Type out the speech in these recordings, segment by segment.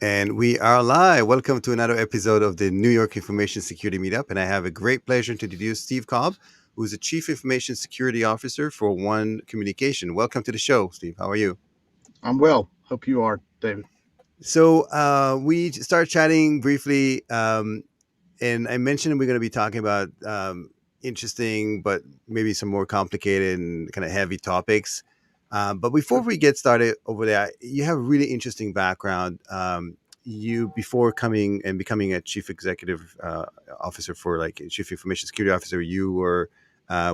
And we are live. Welcome to another episode of the New York Information Security Meetup. And I have a great pleasure to introduce Steve Cobb, who's the Chief Information Security Officer for One Communication. Welcome to the show, Steve. How are you? I'm well. Hope you are, David. So we started chatting briefly, and I mentioned we're going to be talking about interesting, but maybe some more complicated and kind of heavy topics. But before Sure. we get started over there, you have a really interesting background. You before coming and becoming a chief executive officer for like a chief information security officer, you were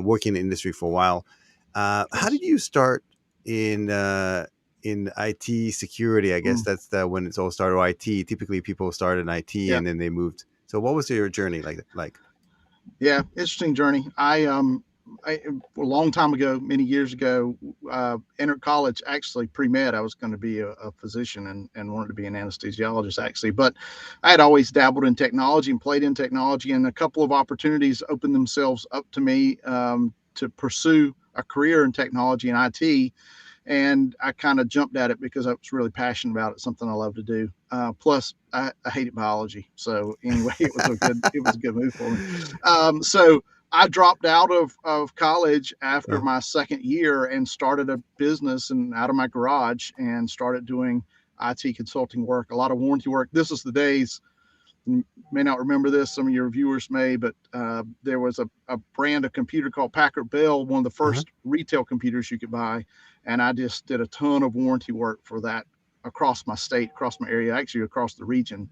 working in the industry for a while. How Yes. did you start in IT security? I guess Mm, that's when it's all started. Or IT. Typically, people start in IT yeah. and then they moved. So, what was your journey like? Yeah. Interesting journey. I a long time ago, many years ago, entered college actually pre med. I was going to be a physician and wanted to be an anesthesiologist actually, but I had always dabbled in technology and played in technology, and a couple of opportunities opened themselves up to me to pursue a career in technology and IT. And I kind of jumped at it because I was really passionate about it, something I love to do. Plus, I hated biology, so anyway, it was a good move for me. So I dropped out of college after Uh, my second year and started a business and out of my garage and started doing IT consulting work, a lot of warranty work. This is the days. You may not remember this, some of your viewers may, but there was a brand of computer called Packard Bell, one of the uh-huh. first retail computers you could buy. And I just did a ton of warranty work for that across my state, across my area, actually across the region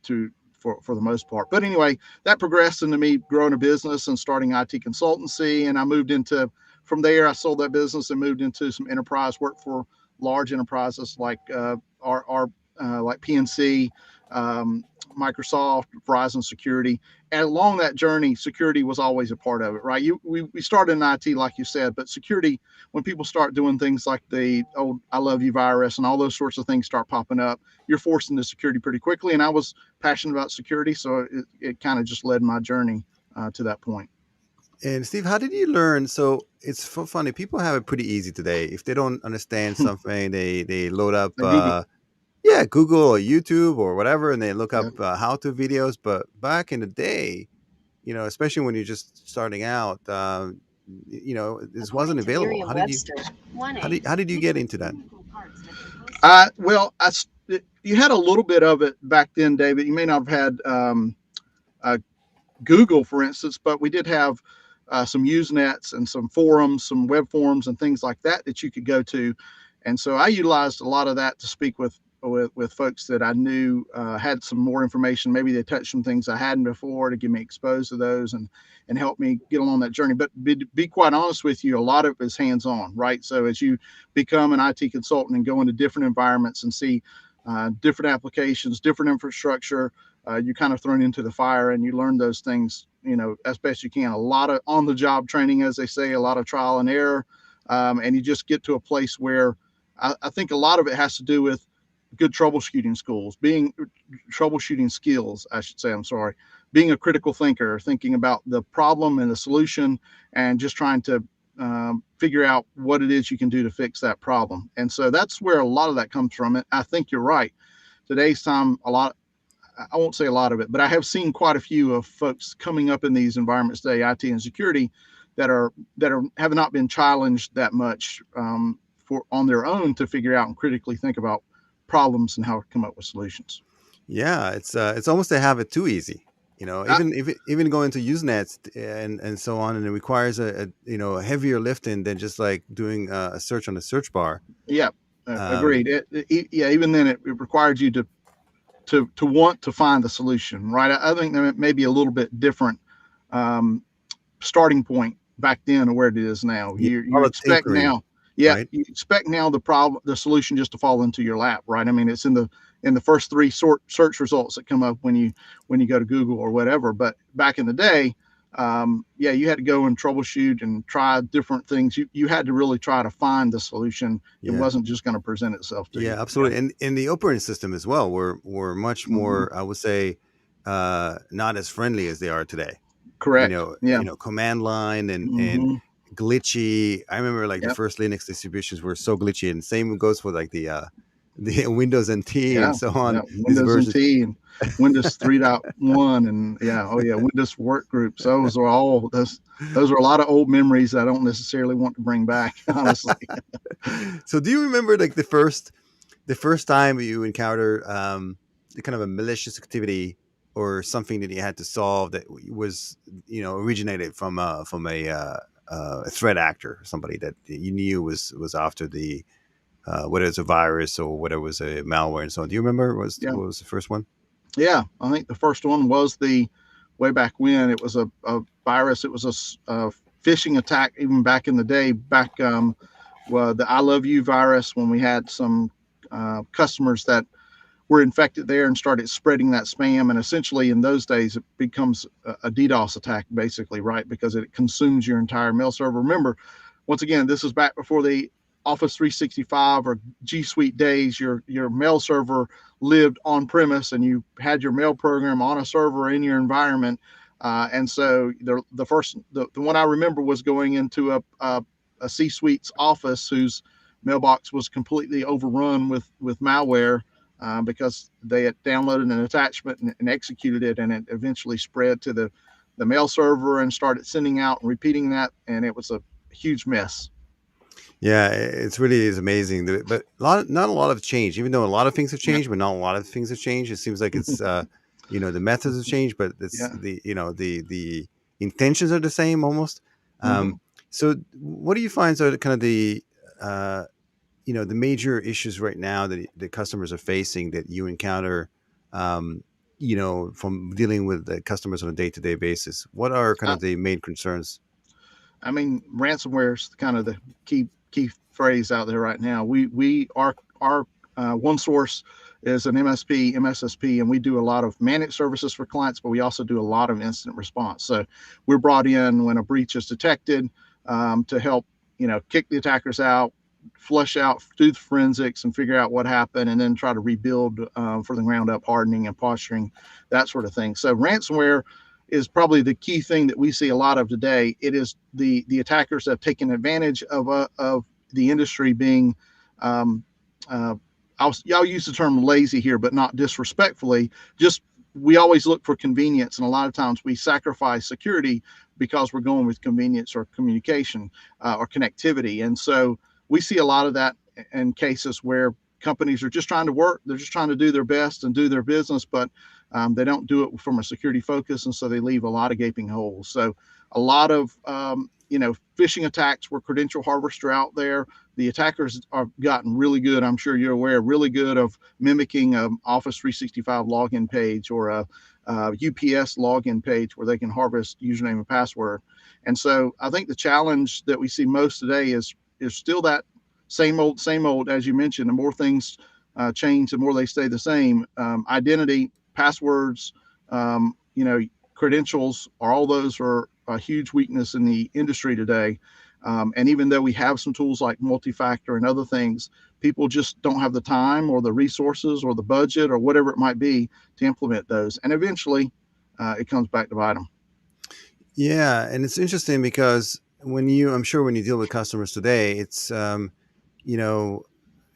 to for the most part. But anyway, that progressed into me growing a business and starting IT consultancy. And I moved into, from there, I sold that business and moved into some enterprise work for large enterprises like like PNC, um, Microsoft, Verizon Security. And along that journey, security was always a part of it, right? We started in IT, like you said, but security, when people start doing things like the old I love you virus and all those sorts of things start popping up, you're forced into security pretty quickly. And I was passionate about security, so it kind of just led my journey to that point. And Steve, how did you learn? So it's so funny. People have it pretty easy today. If they don't understand something, they load up, Google. yeah, Google or YouTube or whatever, and they look Yeah. up how-to videos. But back in the day, especially when you're just starting out, this wasn't According to available. Merriam-Webster, 1A. How did you get into that? Well, you had a little bit of it back then, David. You may not have had uh, Google, for instance, but we did have some Usenets and some forums, some web forums, and things like that that you could go to. And so I utilized a lot of that to speak with folks that I knew had some more information. Maybe they touched some things I hadn't before to get me exposed to those and help me get along that journey. But be quite honest with you, a lot of it is hands on, right? So as you become an IT consultant and go into different environments and see different applications, different infrastructure, you're kind of thrown into the fire and you learn those things, as best you can. A lot of on the job training, as they say, a lot of trial and error. And you just get to a place where I think a lot of it has to do with good troubleshooting skills, I should say. I'm sorry, being a critical thinker, thinking about the problem and the solution, and just trying to figure out what it is you can do to fix that problem. And so that's where a lot of that comes from. And I think you're right. Today's time, I won't say a lot of it, but I have seen quite a few of folks coming up in these environments today, IT and security, that are have not been challenged that much for on their own to figure out and critically think about problems and how to come up with solutions. Yeah, it's almost they have it too easy. I, Even going to Usenets and so on, and it requires a heavier lifting than just like doing a search on the search bar. yeah, Um, agreed. Yeah, even then it required you to want to find the solution, right? I think there may be a little bit different um, starting point back then or where it is now. yeah, You all the expect tinkering, now, yeah, right? you expect now the solution just to fall into your lap, right? I mean, it's in the first three search results that come up when you go to Google or whatever. But back in the day, yeah, you had to go and troubleshoot and try different things. You had to really try to find the solution. It Yeah, wasn't just going to present itself to you. yeah, Yeah. absolutely. And the operating system as well were much Hmm. more, I would say, not as friendly as they are today. Correct. Yeah. Command line and Hmm. glitchy. I remember like the Yep. first Linux distributions were so glitchy, and same goes for like the the Windows NT Yeah, and so yeah, on, these Windows versions. NT and Windows 3.1 and yeah, oh yeah, Windows work groups. Those are a lot of old memories I don't necessarily want to bring back, honestly. So do you remember like the first time you encounter the kind of a malicious activity or something that you had to solve that was originated from a threat actor, somebody that you knew was after the whether it's a virus or whether it was a malware and so on. Do you remember Yeah, what was the first one? yeah. I think the first one was the way back when it was a virus. It was a phishing attack even back in the day. Back well, the I Love You virus when we had some customers that were infected there and started spreading that spam. And essentially, in those days, it becomes a DDoS attack, basically, right? Because it consumes your entire mail server. Remember, once again, this is back before the Office 365 or G Suite days. Your mail server lived on premise, and you had your mail program on a server in your environment. And so the one I remember was going into a C-suite's office whose mailbox was completely overrun with malware because they had downloaded an attachment and executed it, and it eventually spread to the mail server and started sending out and repeating that, and it was a huge mess. Yeah, it's really is amazing. But not a lot of change, even though a lot of things have Yeah, changed, but not a lot of things have changed. It seems like it's the methods have changed, but it's yeah. the intentions are the same almost. Mm-hmm. Um, so what do you find are kind of uh, the major issues right now that the customers are facing that you encounter, um, from dealing with the customers on a day to day basis? What are kind Uh, of the main concerns? I mean, ransomware is kind of the key phrase out there right now. We our one source is an MSSP, and we do a lot of managed services for clients, but we also do a lot of incident response. So we're brought in when a breach is detected to help kick the attackers out, flush out, do the forensics, and figure out what happened, and then try to rebuild from the ground up, hardening and posturing, that sort of thing. So ransomware is probably the key thing that we see a lot of today. It is the attackers that have taken advantage of the industry being um, uh, I'll use the term lazy here, but not disrespectfully. Just we always look for convenience, and a lot of times we sacrifice security because we're going with convenience or communication or connectivity. And so we see a lot of that in cases where companies are just trying to work, they're just trying to do their best and do their business, but they don't do it from a security focus, and so they leave a lot of gaping holes. So a lot of phishing attacks where credential harvests are out there. The attackers have gotten really good. I'm sure you're aware, really good of mimicking an Office 365 login page or a UPS login page where they can harvest username and password. And so I think the challenge that we see most today is still that same old, as you mentioned. The more things change, the more they stay the same. Identity, passwords, credentials, all those are a huge weakness in the industry today. And even though we have some tools like multi-factor and other things, people just don't have the time or the resources or the budget or whatever it might be to implement those. And eventually, it comes back to bite them. Yeah, and it's interesting because I'm sure when you deal with customers today, it's you know,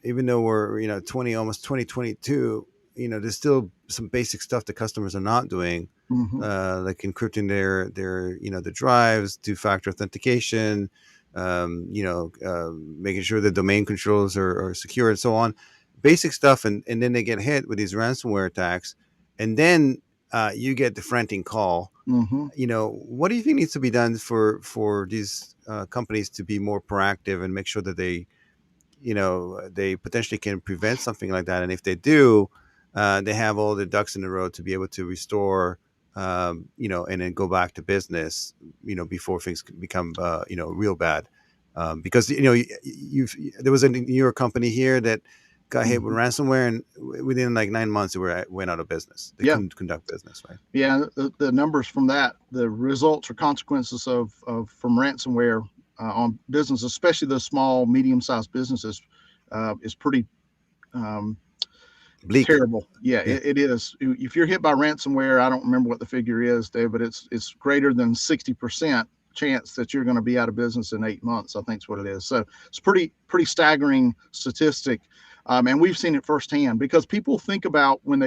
even though we're 2022, there's still some basic stuff that customers are not doing, Mm-hmm. like encrypting their the drives, two-factor authentication, making sure the domain controls are secure and so on, basic stuff, and then they get hit with these ransomware attacks, and then you get the frantic call. Mm-hmm. What do you think needs to be done for these companies to be more proactive and make sure that they potentially can prevent something like that, and if they do, they have all the ducks in a row to be able to restore, and then go back to business, before things become real bad, because there was a New York company here that got hit with Mm-hmm. ransomware, and within like 9 months went out of business. They Yeah. couldn't conduct business, right? Yeah. The numbers from that, the results or consequences of from ransomware on business, especially the small, medium sized businesses, is pretty um, Bleak. terrible. Yeah, Yeah. it is. If you're hit by ransomware, I don't remember what the figure is, Dave, but it's greater than 60% chance that you're going to be out of business in 8 months. I think is what it is. So it's pretty staggering statistic. And we've seen it firsthand because people think about when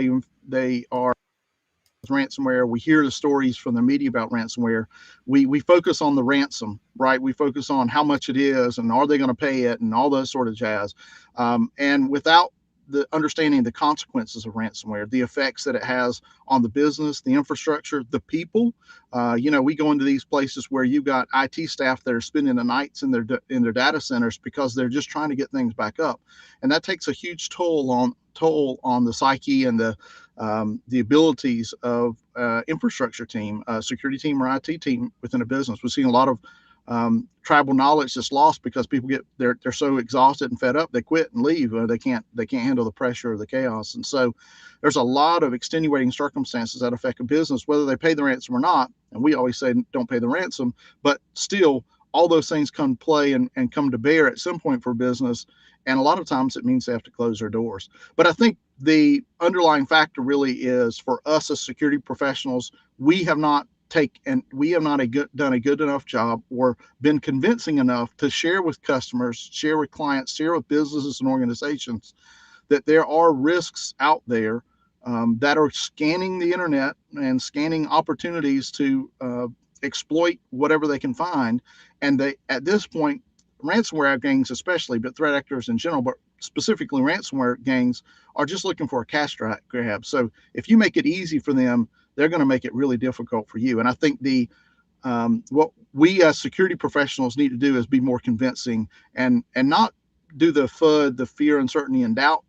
they are ransomware. We hear the stories from the media about ransomware. We focus on the ransom, right? We focus on how much it is and are they going to pay it and all those sort of jazz. And without the understanding the consequences of ransomware, the effects that it has on the business, the infrastructure, the people. We go into these places where you've got IT staff that are spending the nights in their data centers because they're just trying to get things back up, and that takes a huge toll on the psyche and the abilities of infrastructure team, security team, or IT team within a business. We're seeing a lot of tribal knowledge that's lost because people they're so exhausted and fed up they quit and leave. They can't handle the pressure of the chaos, and so there's a lot of extenuating circumstances that affect a business whether they pay the ransom or not. And we always say don't pay the ransom, but still all those things come to play and come to bear at some point for business. And a lot of times it means they have to close their doors. But I think the underlying factor really is for us as security professionals, we have not done a good enough job or been convincing enough to share with customers, share with clients, share with businesses and organizations that there are risks out there that are scanning the internet and scanning opportunities to exploit whatever they can find. And they, at this point, ransomware gangs especially, but threat actors in general, but specifically ransomware gangs, are just looking for a cash grab. So if you make it easy for them, they're going to make it really difficult for you. And I think what we as security professionals need to do is be more convincing and not do the FUD, the fear, uncertainty, and doubt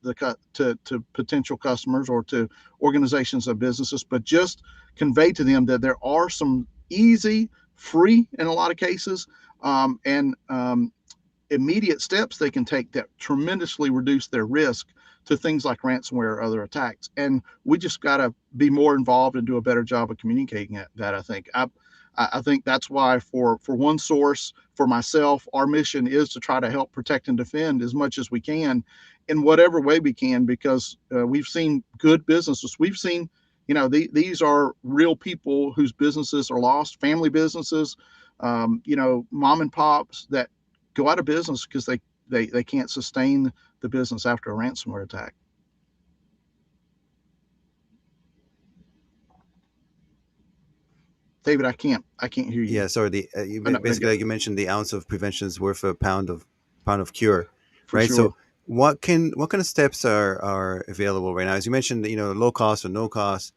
to potential customers or to organizations or businesses, but just convey to them that there are some easy, free in a lot of cases, and immediate steps they can take that tremendously reduce their risk to things like ransomware or other attacks. And we just got to be more involved and do a better job of communicating that. I think that's why for one source, for myself, our mission is to try to help protect and defend as much as we can in whatever way we can, because we've seen good businesses. We've seen, these are real people whose businesses are lost, family businesses, mom and pops that go out of business because they can't sustain the business after a ransomware attack. David, I can't hear you. Yeah, sorry. Oh, no, Basically, like you mentioned, the ounce of prevention is worth a pound of cure, for right? So sure. what kind of steps are available right now? As you mentioned, low cost or no cost,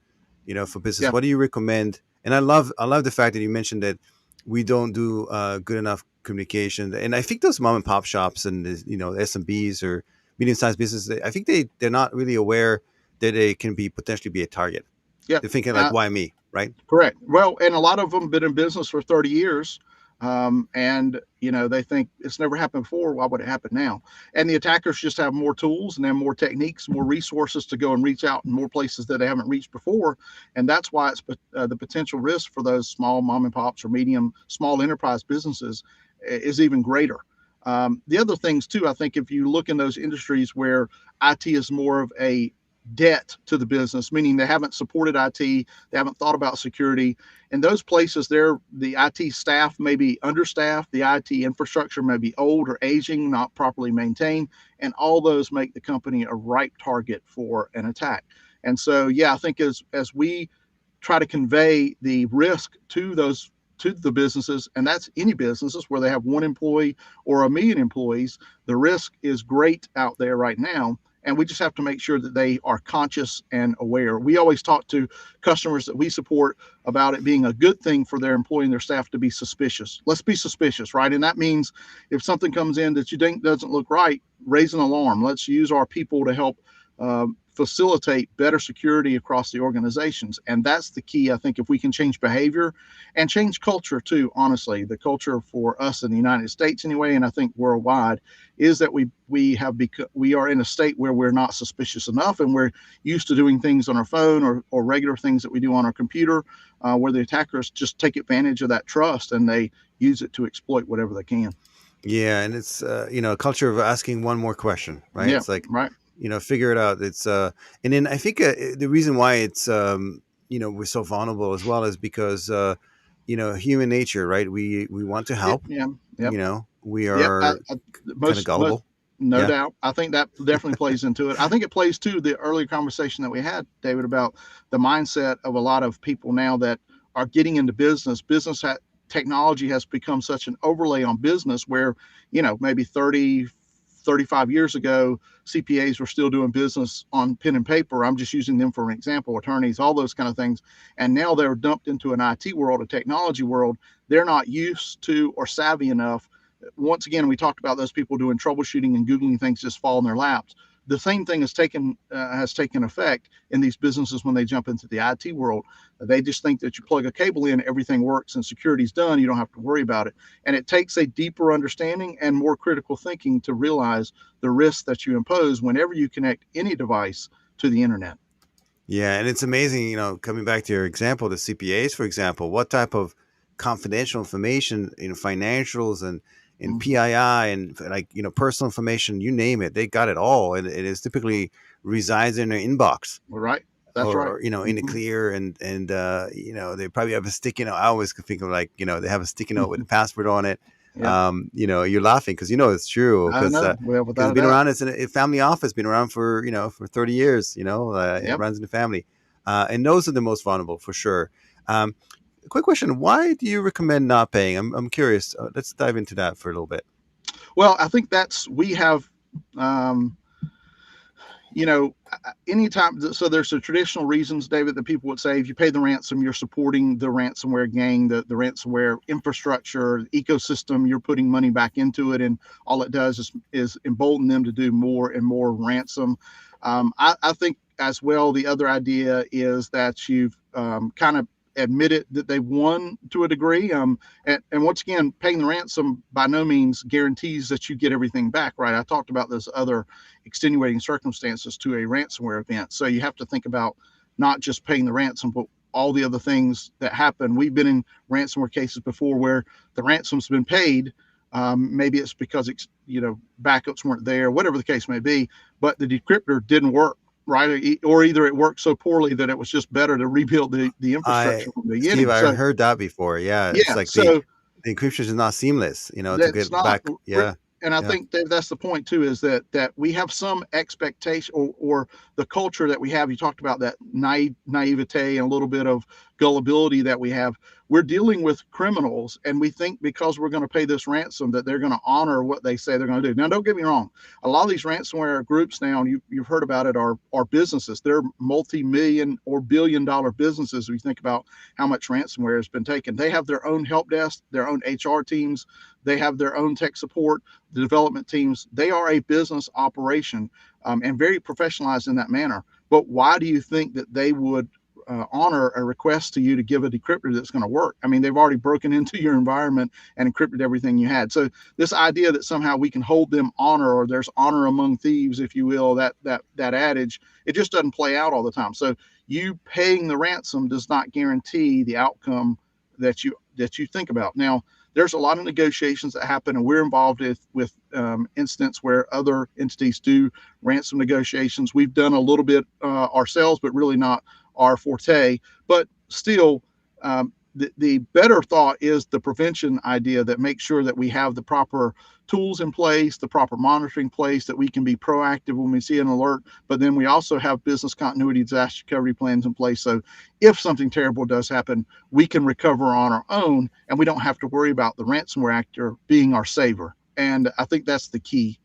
for business. Yeah, What do you recommend? And I love the fact that you mentioned that we don't do good enough communication. And I think those mom and pop shops and SMBs or medium sized businesses, I think they're not really aware that they can potentially be a target. yeah. They're thinking like, Uh, why me, right? Correct. Well, and a lot of them have been in business for 30 years. And they think it's never happened before. Why would it happen now? And the attackers just have more tools and have more techniques, more resources to go and reach out in more places that they haven't reached before. And that's why it's the potential risk for those small mom and pops or medium, small enterprise businesses is even greater. The other things too, I think if you look in those industries where IT is more of a debt to the business, meaning they haven't supported IT, they haven't thought about security. In those places, the IT staff may be understaffed, the IT infrastructure may be old or aging, not properly maintained, and all those make the company a ripe target for an attack. And so, yeah, I think as we try to convey the risk to the businesses, and that's any businesses where they have one employee or a million employees, the risk is great out there right now. And we just have to make sure that they are conscious and aware. We always talk to customers that we support about it being a good thing for their employee and their staff to be suspicious. Let's be suspicious, right? And that means if something comes in that you think doesn't look right, raise an alarm. Let's use our people to help facilitate better security across the organizations. And that's the key, I think, if we can change behavior and change culture too. Honestly, the culture for us in the United States anyway, and I think worldwide, is that we are in a state where we're not suspicious enough, and we're used to doing things on our phone or regular things that we do on our computer, where the attackers just take advantage of that trust and they use it to exploit whatever they can. Yeah, and it's a culture of asking one more question, right? Yeah, It's like, right. figure it out. It's and then I think the reason why it's we're so vulnerable as well is because human nature, right? We want to Yeah, help. yeah, yep, We yep. are kind of Most gullible. No Yeah. doubt. I think that definitely plays into it. I think it plays to the earlier conversation that we had, David, about the mindset of a lot of people now that are getting into business. Technology has become such an overlay on business where, maybe 30, 35 years ago, CPAs were still doing business on pen and paper. I'm just using them for an example, attorneys, all those kind of things. And now they're dumped into an IT world, a technology world. They're not used to or savvy enough. Once again, we talked about those people doing troubleshooting and Googling things just fall in their laps. The same thing has taken effect in these businesses when they jump into the IT world. They just think that you plug a cable in, everything works, and security's done. You don't have to worry about it. And it takes a deeper understanding and more critical thinking to realize the risks that you impose whenever you connect any device to the internet. Yeah, and it's amazing, coming back to your example, the CPAs, for example, what type of confidential information, financials and Mm-hmm. PII and like, personal information, you name it, they got it all. And it is typically resides in their inbox All right. That's or, right. in the Mm-hmm. clear and they probably have a sticky note. I always think of like, they have a sticky note with a password on it. Yeah, You're laughing because it's true I because know. Well, it's without a been doubt. around. It's a family office, been around for for 30 years. It Yep. runs in the family, and those are the most vulnerable for sure. Um, quick question: why do you recommend not paying? I'm curious. Let's dive into that for a little bit. Well, I think we have, um, anytime. So there's the traditional reasons, David, that people would say if you pay the ransom, you're supporting the ransomware gang, the ransomware infrastructure, ecosystem. You're putting money back into it, and all it does is embolden them to do more and more ransom. I think as well. The other idea is that you've kind of admitted that they've won to a degree. And once again, paying the ransom by no means guarantees that you get everything back, right? I talked about those other extenuating circumstances to a ransomware event. So you have to think about not just paying the ransom, but all the other things that happen. We've been in ransomware cases before where the ransom's been paid. Maybe it's because backups weren't there, whatever the case may be, but the decryptor didn't work, right? Or either it worked so poorly that it was just better to rebuild the I infrastructure from the Steve, beginning. I So heard that before. Yeah, it's yeah, like so the encryption is not seamless. To that's get not. back. Yeah, And I yeah. think that's the point too, is that we have some expectation, or the culture that we have. You talked about that naivete and a little bit of gullibility that we have. We're dealing with criminals, and we think because we're going to pay this ransom that they're going to honor what they say they're going to do. Now, don't get me wrong. A lot of these ransomware groups now, and you've heard about it, are businesses. They're multi-million or billion-dollar businesses. We think about how much ransomware has been taken. They have their own help desk, their own HR teams. They have their own tech support, the development teams. They are a business operation, and very professionalized in that manner. But why do you think that they would honor a request to you to give a decryptor that's going to work? I mean, they've already broken into your environment and encrypted everything you had. So this idea that somehow we can hold them honor, or there's honor among thieves, if you will, that adage, it just doesn't play out all the time. So you paying the ransom does not guarantee the outcome that you think about. Now, there's a lot of negotiations that happen, and we're involved with incidents where other entities do ransom negotiations. We've done a little bit ourselves, but really not our forte. But still, the better thought is the prevention idea that makes sure that we have the proper tools in place, the proper monitoring place, that we can be proactive when we see an alert. But then we also have business continuity disaster recovery plans in place. So if something terrible does happen, we can recover on our own, and we don't have to worry about the ransomware actor being our saver. And I think that's the key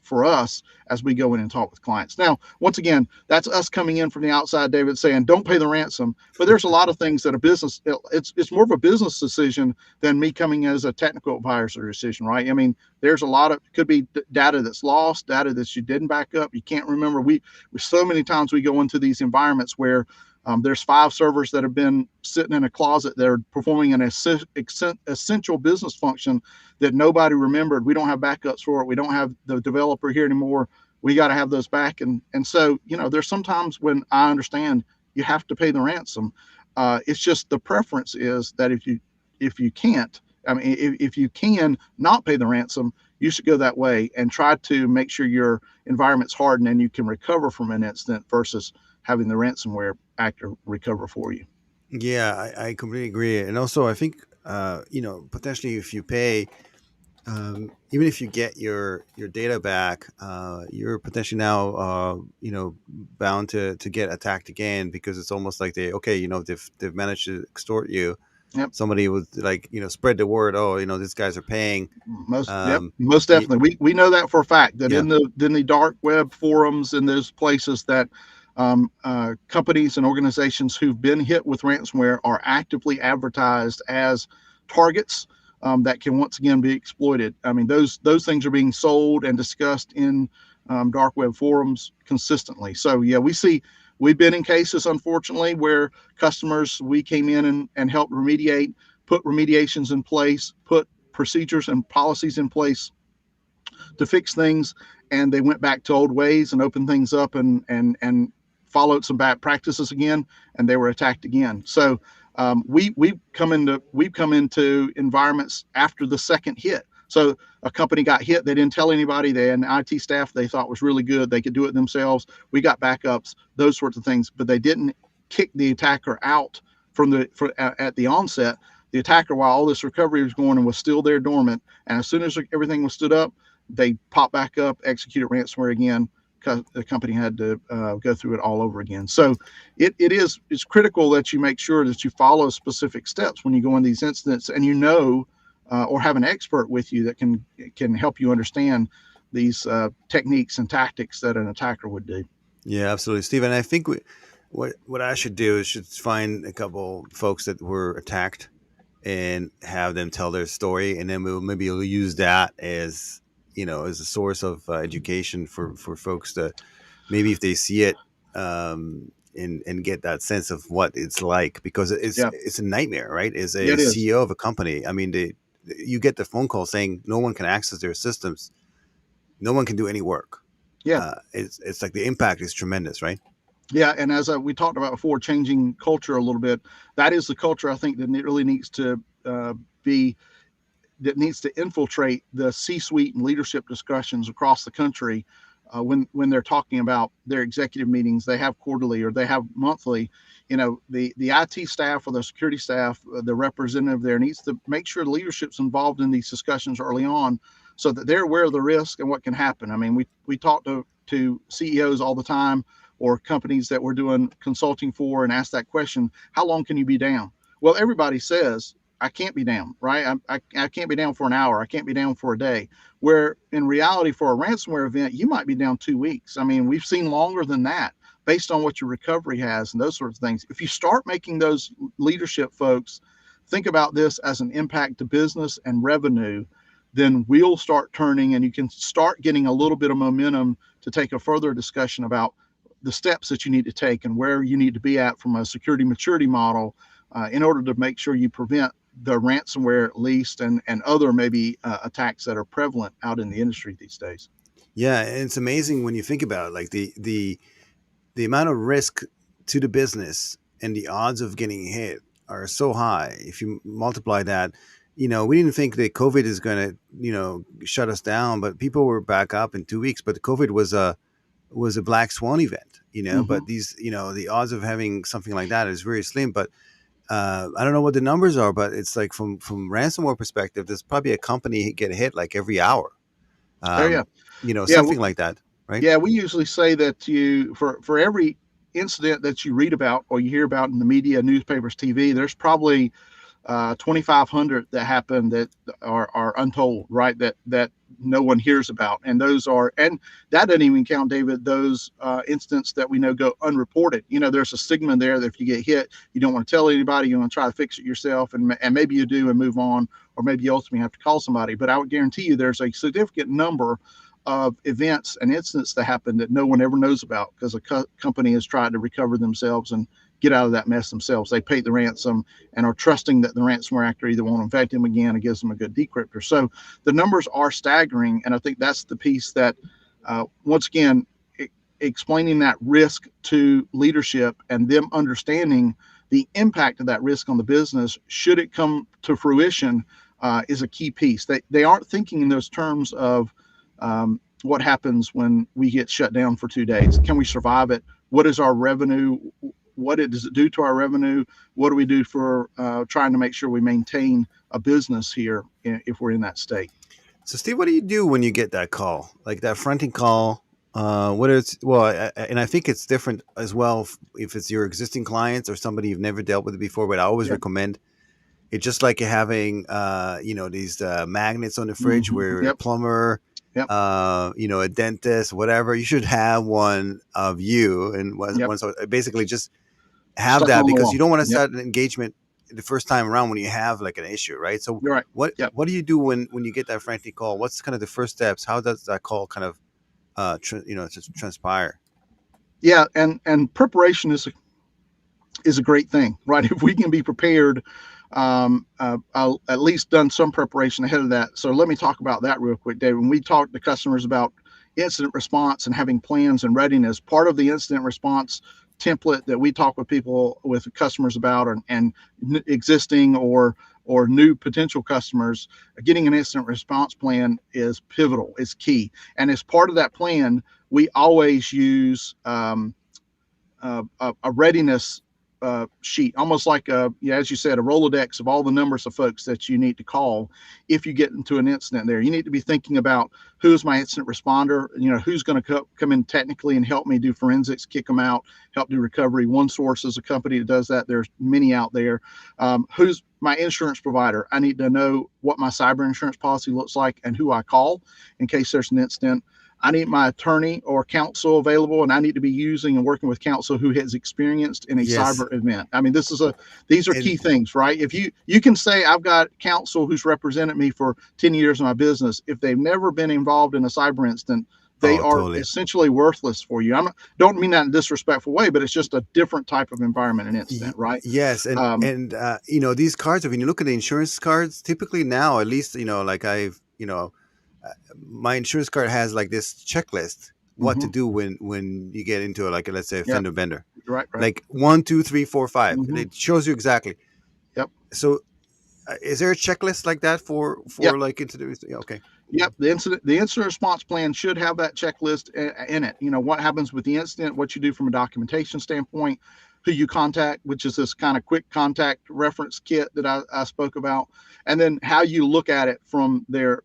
for us as we go in and talk with clients. Now, once again, that's us coming in from the outside, David, saying don't pay the ransom. But there's a lot of things that a business, it's more of a business decision than me coming as a technical advisor decision, right? I mean, there's a lot of, could be data that's lost, data that you didn't back up, you can't remember. We so many times we go into these environments where there's 5 servers that have been sitting in a closet that are performing an essential business function that nobody remembered. We don't have backups for it. We don't have the developer here anymore. We got to have those back. And so, there's sometimes when I understand you have to pay the ransom. It's just the preference is that if you can't, I mean, if you can not pay the ransom, you should go that way and try to make sure your environment's hardened and you can recover from an incident versus having the ransomware actor recover for you. Yeah, I completely agree. And also, I think, potentially if you pay, even if you get your data back, you're potentially now bound to get attacked again, because it's almost like they've managed to extort you. Yep. Somebody would spread the word. Oh, these guys are paying. Yep, Um, most y- definitely. We know that for a fact that yeah, in the dark web forums and those places that companies and organizations who've been hit with ransomware are actively advertised as targets that can once again be exploited. I mean, those things are being sold and discussed in dark web forums consistently. So yeah, we've been in cases, unfortunately, where customers, we came in and helped remediate, put remediations in place, put procedures and policies in place to fix things, and they went back to old ways and opened things up and followed some bad practices again, and they were attacked again. So we've come into environments after the second hit. So a company got hit, they didn't tell anybody. They had an IT staff they thought was really good, they could do it themselves. We got backups, those sorts of things, but they didn't kick the attacker out at the onset. The attacker, while all this recovery was going on, was still there dormant, and as soon as everything was stood up, they pop back up, executed ransomware again, because the company had to go through it all over again. So it's critical that you make sure that you follow specific steps when you go in these incidents, and or have an expert with you that can help you understand these techniques and tactics that an attacker would do. yeah, absolutely, Stephen. I think what I should do is should find a couple folks that were attacked and have them tell their story, and then we'll use that as as a source of education for folks to maybe, if they see it, and get that sense of what it's like, because Yeah, it's a nightmare, right? As yeah, a it is. CEO of a company, I mean, you get the phone call saying no one can access their systems, no one can do any work. Yeah, It's like the impact is tremendous, right? yeah, and as we talked about before, changing culture a little bit. That is the culture I think that really needs to be that needs to infiltrate the C-suite and leadership discussions across the country when they're talking about their executive meetings. They have quarterly or they have monthly. The IT staff or the security staff, the representative there needs to make sure the leadership's involved in these discussions early on, so that they're aware of the risk and what can happen. I mean, we talk to CEOs all the time, or companies that we're doing consulting for, and ask that question: how long can you be down? Well, everybody says I can't be down, right? I can't be down for an hour. I can't be down for a day. Where in reality, for a ransomware event, you might be down 2 weeks. I mean, we've seen longer than that based on what your recovery has and those sorts of things. If you start making those leadership folks think about this as an impact to business and revenue, then we'll start turning, and you can start getting a little bit of momentum to take a further discussion about the steps that you need to take and where you need to be at from a security maturity model in order to make sure you prevent the ransomware at least, and other maybe attacks that are prevalent out in the industry these days. Yeah, and it's amazing when you think about it, like the amount of risk to the business and the odds of getting hit are so high. If you multiply that, we didn't think that COVID is going to, shut us down, but people were back up in 2 weeks. But the COVID was a black swan event, Mm-hmm. but the odds of having something like that is very slim. But I don't know what the numbers are, but it's like from ransomware perspective, there's probably a company get hit like every hour, Oh yeah, um, yeah, something like that, right? yeah. We usually say that you for every incident that you read about or you hear about in the media, newspapers, TV, there's probably 2,500 that happen that are untold, right? That no one hears about, and that doesn't even count, David, those incidents that we know go unreported. There's a stigma there that if you get hit, you don't want to tell anybody, you want to try to fix it yourself, and maybe you do and move on, or maybe you ultimately have to call somebody. But I would guarantee you, there's a significant number of events and incidents that happen that no one ever knows about because a company has tried to recover themselves and get out of that mess themselves. They paid the ransom and are trusting that the ransomware actor either won't infect them again or gives them a good decryptor. So the numbers are staggering, and I think that's the piece that, once again, explaining that risk to leadership and them understanding the impact of that risk on the business should it come to fruition is a key piece. They aren't thinking in those terms of what happens when we get shut down for 2 days. Can we survive it? What is our revenue? Does it do to our revenue? What do we do for trying to make sure we maintain a business here if we're in that state? So, Steve, what do you do when you get that call, like that fronting call? Whether it's well, and I think it's different as well if it's your existing clients or somebody you've never dealt with before. But I always Yep. recommend it's just like having, these magnets on the fridge where a Yep. plumber, Yep. a dentist, whatever. You should have one of you, and Yep. so basically just have Stuck that on the because wall. you don't want to Yep. start an engagement the first time around when you have like an issue, right? So You're right. what Yep. what do you do when you get that frantic call? What's kind of the first steps? How does that call kind of just transpire? Yeah. And preparation is a great thing, right? If we can be prepared, I'll at least done some preparation ahead of that. So let me talk about that real quick, David. When we talk to customers about incident response and having plans and readiness, part of the incident response template that we talk with customers about, and existing or new potential customers, getting an incident response plan is pivotal. It's key. And as part of that plan, we always use a readiness sheet, almost like as you said, a Rolodex of all the numbers of folks that you need to call if you get into an incident. There, you need to be thinking about who's my incident responder. Who's going to come in technically and help me do forensics, kick them out, help do recovery. OneSource is a company that does that. There's many out there. Who's my insurance provider? I need to know what my cyber insurance policy looks like and who I call in case there's an incident. I need my attorney or counsel available, and I need to be using and working with counsel who has experienced in a Yes, cyber event. I mean, these are and key things, right? If you can say I've got counsel who's represented me for 10 years in my business, if they've never been involved in a cyber incident, they oh, are totally. essentially worthless for you. Don't mean that in a disrespectful way, but it's just a different type of environment and incident, right? Yes, and Um, these cards. When you look at the insurance cards, typically now, at least like uh, my insurance card has like this checklist what to mhm. do when you get into like let's say a Yeah, fender bender, right, right. like 1, 2, 3, 4, 5. Hmm. It shows you exactly. Yep. So, is there a checklist like that Yep. for like into the? Yeah, okay. Yep, the incident response plan should have that checklist in it. What happens with the incident, what you do from a documentation standpoint, who you contact, which is this kind of quick contact reference kit that I spoke about, and then how you look at it from there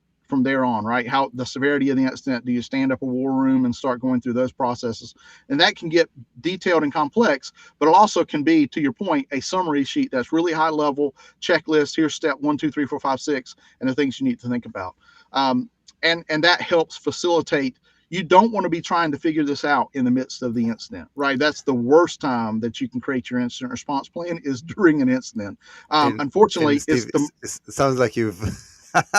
on, right? How the severity of the incident, do you stand up a war room and start going through those processes? And that can get detailed and complex, but it also can be, to your point, a summary sheet that's really high level checklist. Here's step 1, 2, 3, 4, 5, 6, and the things you need to think about. um, and that helps facilitate. You don't want to be trying to figure this out in the midst of the incident, right? That's the worst time that you can create your incident response plan, is during an incident. And Unfortunately, it's Steve, the it sounds like you've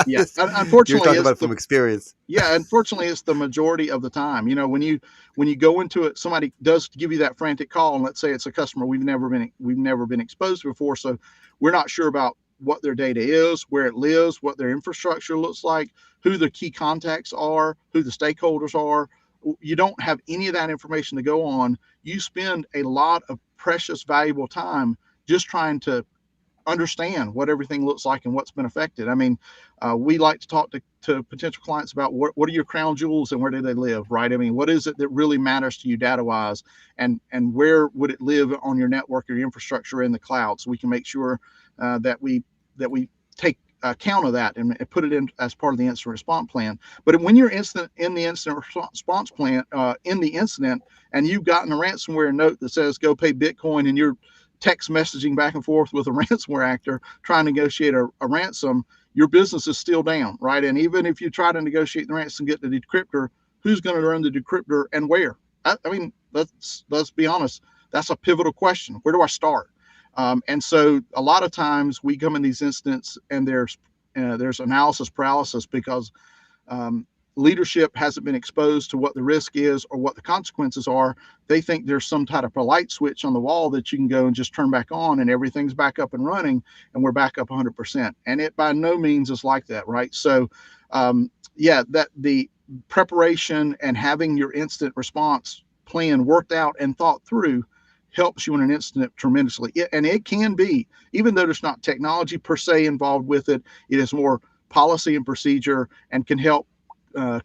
yeah. this, you're Unfortunately, talking it's about the from experience. yeah. Unfortunately, it's the majority of the time. When you go into it, somebody does give you that frantic call, and let's say it's a customer we've never been exposed to before, so we're not sure about what their data is, where it lives, what their infrastructure looks like, who the key contacts are, who the stakeholders are. You don't have any of that information to go on. You spend a lot of precious, valuable time just trying to understand what everything looks like and what's been affected. I mean, we like to talk to potential clients about what are your crown jewels and where do they live, right? I mean, what is it that really matters to you data wise, and where would it live on your network or your infrastructure in the cloud, so we can make sure that we take account of that and put it in as part of the incident response plan. But when you're in the incident response plan, in the incident, and you've gotten a ransomware note that says go pay Bitcoin, and you're text messaging back and forth with a ransomware actor trying to negotiate a ransom, your business is still down, right? And even if you try to negotiate the ransom, get the decryptor, who's going to run the decryptor and where? I mean, let's be honest. That's a pivotal question. Where do I start? And so a lot of times we come in these incidents, and there's analysis paralysis because um, leadership hasn't been exposed to what the risk is or what the consequences are. They think there's some type of a light switch on the wall that you can go and just turn back on, and everything's back up and running, and we're back up 100%. And it by no means is like that, right? So, yeah, that the preparation and having your incident response plan worked out and thought through helps you in an incident tremendously. And it can be, even though there's not technology per se involved with it, it is more policy and procedure, and can help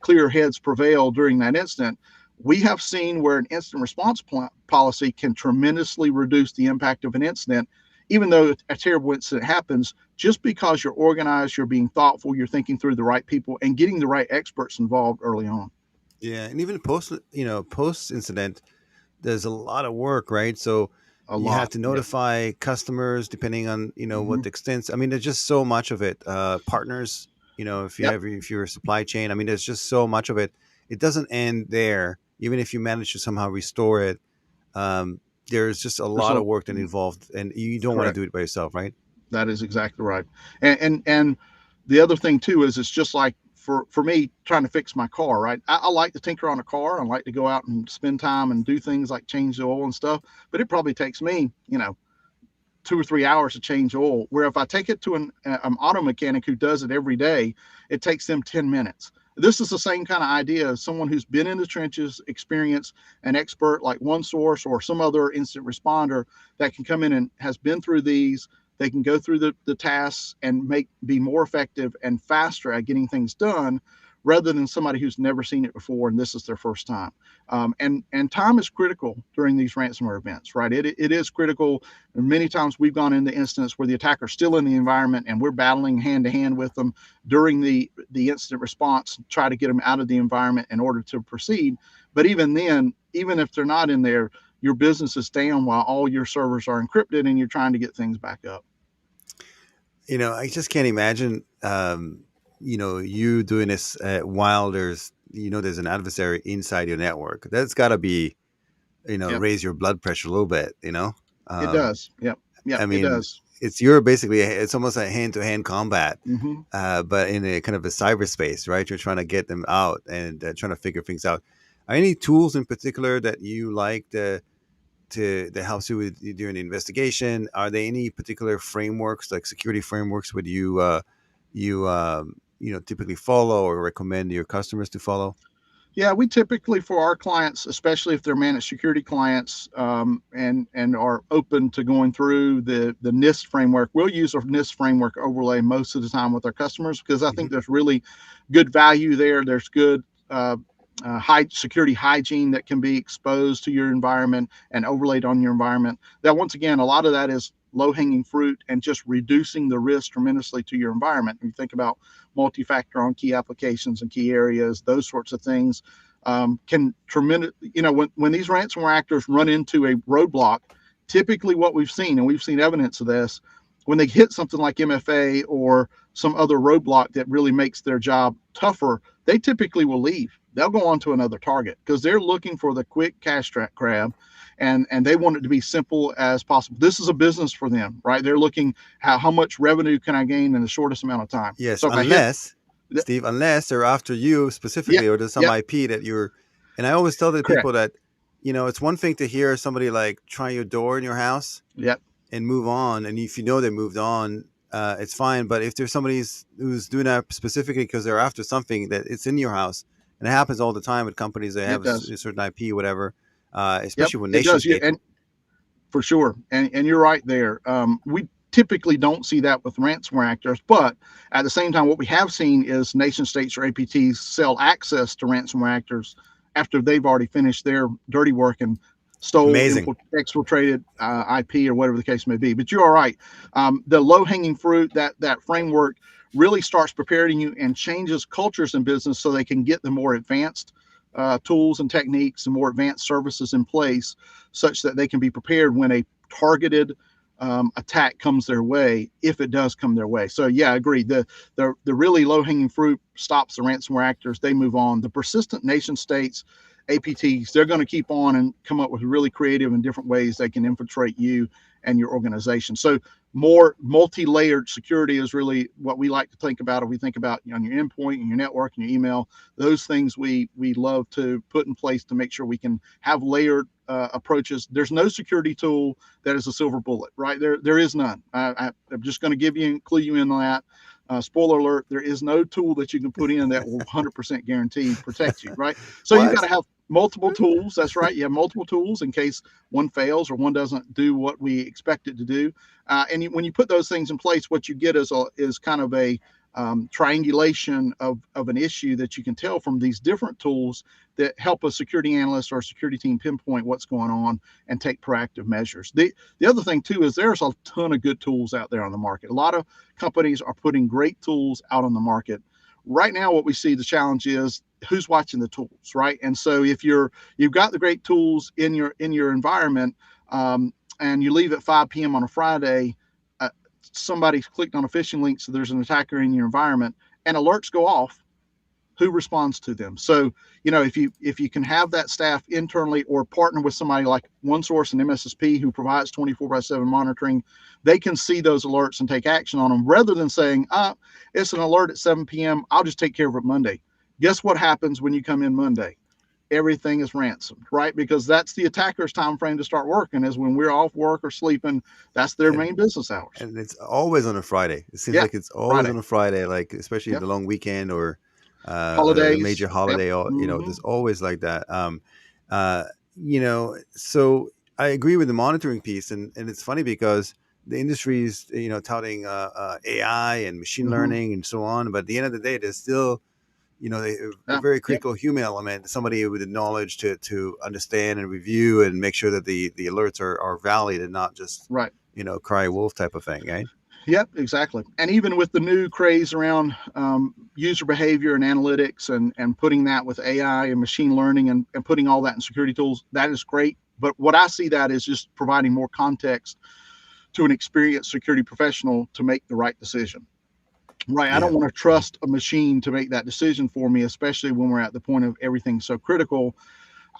clear heads prevail during that incident. We have seen where an incident response policy can tremendously reduce the impact of an incident even though a terrible incident happens, just because you're organized, you're being thoughtful, you're thinking through the right people and getting the right experts involved early on. Yeah, and even post incident, there's a lot of work, right? So A you have lot. to Yep. notify customers depending on what Hmm. the extent. I mean, there's just so much of it. Partners, Yep. if you're a supply chain, I mean, there's just so much of it. It doesn't end there. Even if you manage to somehow restore it, um, there's just a There's lot a of work that involved, and you don't want to correct. do it by yourself, right? That is exactly right. And the other thing too is it's just like for me trying to fix my car, right? I like to tinker on a car. I like to go out and spend time and do things like change the oil and stuff. But it probably takes me, 2 or 3 hours to change oil. Where if I take it to an auto mechanic who does it every day, it takes them 10 minutes. This is the same kind of idea as someone who's been in the trenches, experienced, an expert like OneSource or some other incident responder that can come in and has been through these. They can go through the tasks and be more effective and faster at getting things done rather than somebody who's never seen it before and this is their first time. And time is critical during these ransomware events, right? It is critical. And many times we've gone into incidents where the attacker's still in the environment and we're battling hand to hand with them during the incident response, try to get them out of the environment in order to proceed. But even then, even if they're not in there, your business is down while all your servers are encrypted and you're trying to get things back up. I just can't imagine, you doing this while there's an adversary inside your network. That's got to be, Yep, raise your blood pressure a little bit. it Um, does. Yep, yep, I it mean, does. it's almost a hand to hand combat, Hmm. but in a kind of a cyberspace, right? You're trying to get them out and trying to figure things out. Are any tools in particular that you like that helps you with during the investigation? Are there any particular frameworks, like security frameworks, would you typically follow or recommend your customers to follow? Yeah, we typically for our clients, especially if they're managed security clients, and are open to going through the NIST framework, we'll use a NIST framework overlay most of the time with our customers because I Hmm. think there's really good value there. There's good uh, high security hygiene that can be exposed to your environment and overlaid on your environment. That once again, a lot of that is low hanging fruit and just reducing the risk tremendously to your environment. When you think about multi-factor on key applications and key areas, those sorts of things can tremendous. When these ransomware actors run into a roadblock, typically what we've seen, and we've seen evidence of this, when they hit something like MFA or some other roadblock that really makes their job tougher, they typically will leave. They'll go on to another target because they're looking for the quick cash grab, and they want it to be simple as possible. This is a business for them, right? They're looking how much revenue can I gain in the shortest amount of time. Yes, So if I hit, Steve, unless they're after you yeah, specifically, or there's some yep, IP that you're. And I always tell the correct, people that, it's one thing to hear somebody like try your door in your house yep, and move on, and if you know they moved on, it's fine. But if there's somebody who's doing that specifically because they're after something that it's in your house, and it happens all the time with companies that it have does. a certain IP, whatever, Yep, especially with it nation does. Yeah, state. and for sure, and you're right there. We typically don't see that with ransomware actors, but at the same time, what we have seen is nation states or APTs sell access to ransomware actors after they've already finished their dirty work and stole, Amazing. exfiltrated IP or whatever the case may be. But you are right. The low hanging fruit, that framework really starts preparing you and changes cultures in business so they can get the more advanced tools and techniques and more advanced services in place such that they can be prepared when a targeted attack comes their way, if it does come their way. So yeah, I agree. The really low hanging fruit stops the ransomware actors. They move on. The persistent nation states, APTs, they're going to keep on and come up with really creative and different ways they can infiltrate you and your organization. So more multi-layered security is really what we like to think about. If we think about on your endpoint and your network and your email, those things we love to put in place to make sure we can have layered approaches. There's no security tool that is a silver bullet, right? There is none. I'm just going to clue you in on that. Spoiler alert: there is no tool that you can put in that will 100% guarantee protect you, right? So you've got What? to have multiple tools. That's right. You have multiple tools in case one fails or one doesn't do what we expect it to do. When you put those things in place, what you get is kind of triangulation of an issue that you can tell from these different tools that help a security analyst or a security team pinpoint what's going on and take proactive measures. The other thing too is there's a ton of good tools out there on the market. A lot of companies are putting great tools out on the market. Right now, what we see the challenge is who's watching the tools, right? And so if you've got the great tools in your environment, and you leave at 5 p.m. on a Friday, somebody's clicked on a phishing link, so there's an attacker in your environment, and alerts go off. Who responds to them? So, if you can have that staff internally or partner with somebody like OneSource and MSSP who provides 24/7 monitoring, they can see those alerts and take action on them rather than saying, it's an alert at 7 p.m. I'll just take care of it Monday. Guess what happens when you come in Monday? Everything is ransomed, right? Because that's the attacker's time frame to start working, is when we're off work or sleeping. That's their And main business hours. and it's always on a Friday. It seems Yeah, like it's always Friday. on a Friday, like especially Yep. the long weekend or a Holidays. major Yep. holiday. Or Mm-hmm. there's always like that. So I agree with the monitoring piece, and it's funny because the industry is touting AI and machine Mm-hmm. learning and so on, but at the end of the day, there's still a Yeah. very Yep. critical human element, somebody with the knowledge to understand and review and make sure that the alerts are valid and not just Right. cry wolf type of thing, right? Yep, exactly. And even with the new craze around user behavior and analytics and putting that with AI and machine learning and putting all that in security tools, that is great. But what I see that is just providing more context to an experienced security professional to make the right decision. Right. I Yeah. don't want to trust a machine to make that decision for me, especially when we're at the point of everything so critical.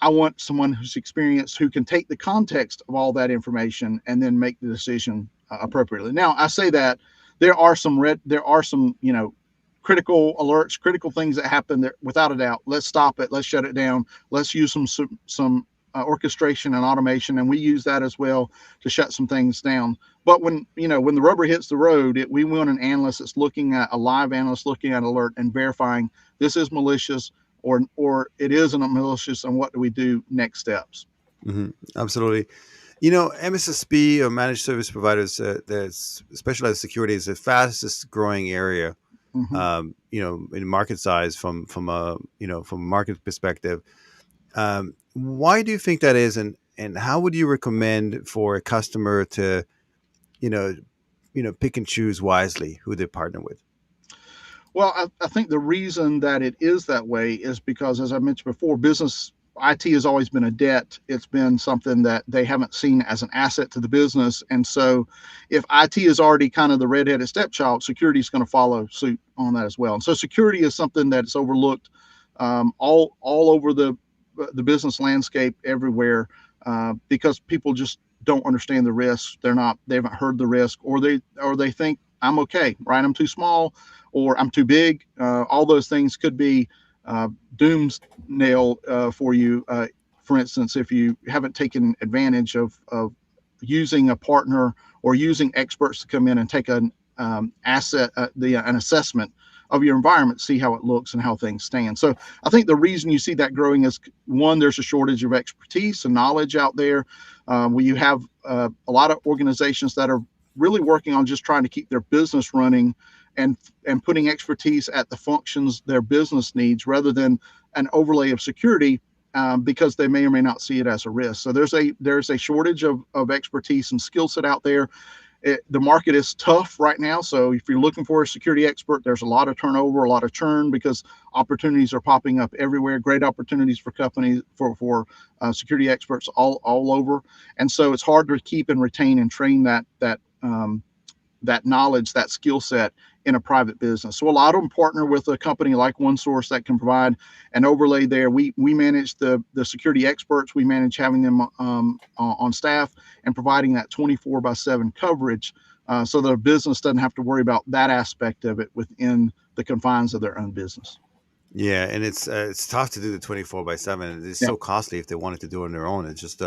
I want someone who's experienced who can take the context of all that information and then make the decision appropriately. Now, I say that there are some, critical alerts, critical things that happen there without a doubt. Let's stop it. Let's shut it down. Let's use some orchestration and automation, and we use that as well to shut some things down. But when the rubber hits the road, we want an analyst that's looking at a live analyst looking at alert and verifying this is malicious or it isn't malicious, and what do we do next steps? Absolutely. MSSP or managed service providers that specialized security is the fastest growing area. Mm-hmm. In market size from a market perspective. Why do you think that is, and how would you recommend for a customer to you know pick and choose wisely who they partner with? Well, I think the reason that it is that way is because, as I mentioned before, business IT has always been a debt. It's been something that they haven't seen as an asset to the business. And so, if IT is already kind of the redheaded stepchild, security is going to follow suit on that as well. And so, security is something that's overlooked all over the business landscape everywhere because people just don't understand the risks. They haven't heard the risk, or they think I'm okay, right? I'm too small, or I'm too big. All those things could be doom's nail for you. For instance, if you haven't taken advantage of using a partner or using experts to come in and take an an assessment of your environment, see how it looks and how things stand. So I think the reason you see that growing is, one, there's a shortage of expertise and knowledge out there. Where you have a lot of organizations that are really working on just trying to keep their business running and putting expertise at the functions their business needs rather than an overlay of security, because they may or may not see it as a risk. So there's a shortage of expertise and skill set out there. The market is tough right now. So if you're looking for a security expert, there's a lot of turnover, a lot of churn, because opportunities are popping up everywhere. Great opportunities for companies for security experts all over. And so it's hard to keep and retain and train that knowledge, that skill set in a private business. So a lot of them partner with a company like OneSource that can provide an overlay there. We manage the security experts. We manage having them on staff and providing that 24/7 coverage, so that a business doesn't have to worry about that aspect of it within the confines of their own business. Yeah, and it's tough to do the 24/7. It's Yeah, so costly if they wanted to do it on their own. It's just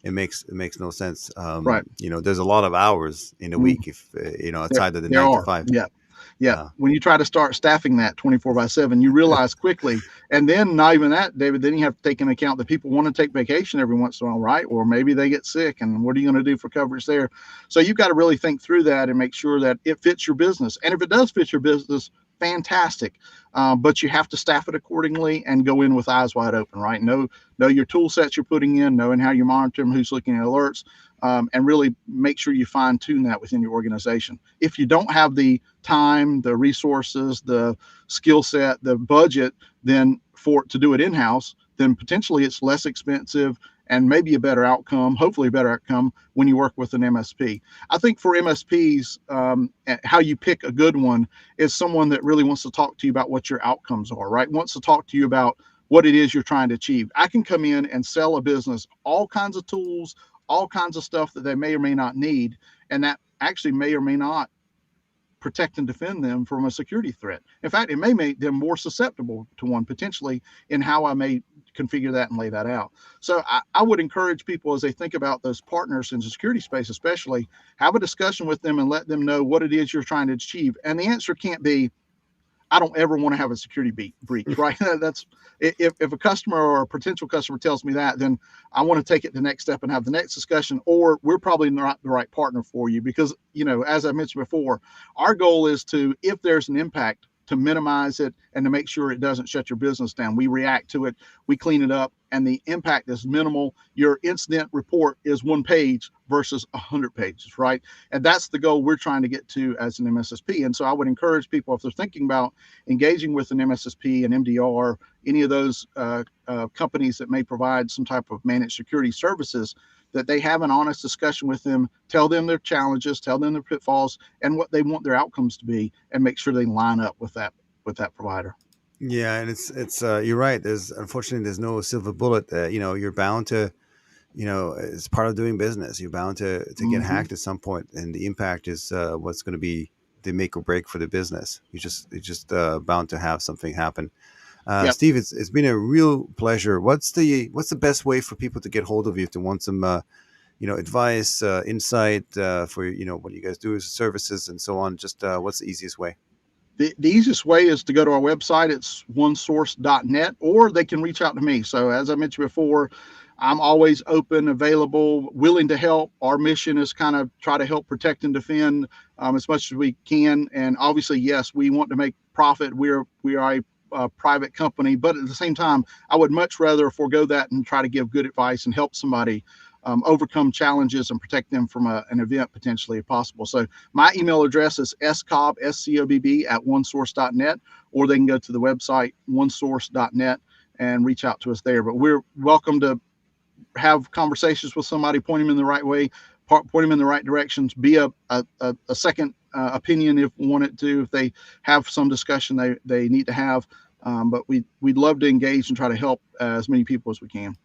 it makes no sense. right. There's a lot of hours in a Mm, week if outside of the there nine to are. five. Yeah. Yeah, when you try to start staffing that 24/7, you realize quickly, and then not even that, David, then you have to take into account that people want to take vacation every once in a while, right? Or maybe they get sick, and what are you going to do for coverage there? So you've got to really think through that and make sure that it fits your business. And if it does fit your business, fantastic. But you have to staff it accordingly and go in with eyes wide open, right? Know your tool sets you're putting in, knowing how you monitor them, who's looking at alerts, and really make sure you fine tune that within your organization. If you don't have the time, the resources, the skill set, the budget, then to do it in house, then potentially it's less expensive and maybe a better outcome, hopefully a better outcome when you work with an MSP. I think for MSPs, how you pick a good one is someone that really wants to talk to you about what your outcomes are, right? Wants to talk to you about what it is you're trying to achieve. I can come in and sell a business all kinds of tools, all kinds of stuff that they may or may not need, and that actually may or may not protect and defend them from a security threat. In fact, it may make them more susceptible to one potentially in how I may configure that and lay that out. So I would encourage people as they think about those partners in the security space, especially, have a discussion with them and let them know what it is you're trying to achieve. And the answer can't be, I don't ever want to have a security breach, right? That's if a customer or a potential customer tells me that, then I want to take it the next step and have the next discussion, or we're probably not the right partner for you because, as I mentioned before, our goal is to, if there's an impact, to minimize it and to make sure it doesn't shut your business down. We react to it, we clean it up, and the impact is minimal. Your incident report is 1 page versus 100 pages, right? And that's the goal we're trying to get to as an MSSP. And so I would encourage people, if they're thinking about engaging with an MSSP, an MDR, any of those companies that may provide some type of managed security services, that they have an honest discussion with them, tell them their challenges, tell them their pitfalls, and what they want their outcomes to be, and make sure they line up with that provider. Yeah, and it's you're right. Unfortunately there's no silver bullet. You're bound to, it's part of doing business. You're bound to get Mm-hmm. hacked at some point, and the impact is what's going to be the make or break for the business. You're just bound to have something happen. Yep. Steve, it's been a real pleasure. What's the best way for people to get hold of you if they want some advice, insight for what you guys do as services and so on? Just what's the easiest way? The easiest way is to go to our website. It's onesource.net, or they can reach out to me. So as I mentioned before, I'm always open, available, willing to help. Our mission is kind of try to help protect and defend as much as we can. And obviously, yes, we want to make profit. We are a private company, but at the same time, I would much rather forego that and try to give good advice and help somebody overcome challenges and protect them from an event potentially if possible. So my email address is scobb, SCOBB at onesource.net, or they can go to the website onesource.net and reach out to us there. But we're welcome to have conversations with somebody, point them in the right way, point them in the right directions, be a second opinion if wanted to, if they have some discussion they need to have. But we'd love to engage and try to help as many people as we can.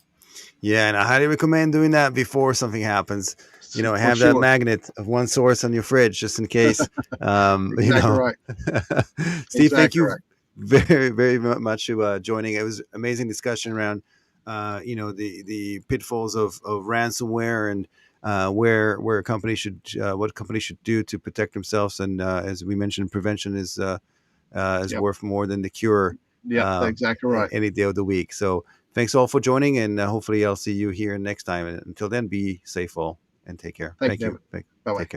Yeah, and I highly recommend doing that before something happens. For Have that sure. magnet of one source on your fridge just in case. Exactly right. Steve, thank Exactly you right. very, very much for joining. It was amazing discussion around, the pitfalls of ransomware and where a company should what companies should do to protect themselves. And as we mentioned, prevention is Yep. worth more than the cure Yep. Exactly right. any day of the week. So thanks all for joining, and hopefully I'll see you here next time. And until then, be safe all and take care. Thank you, Thank you. David. Bye bye. Take care.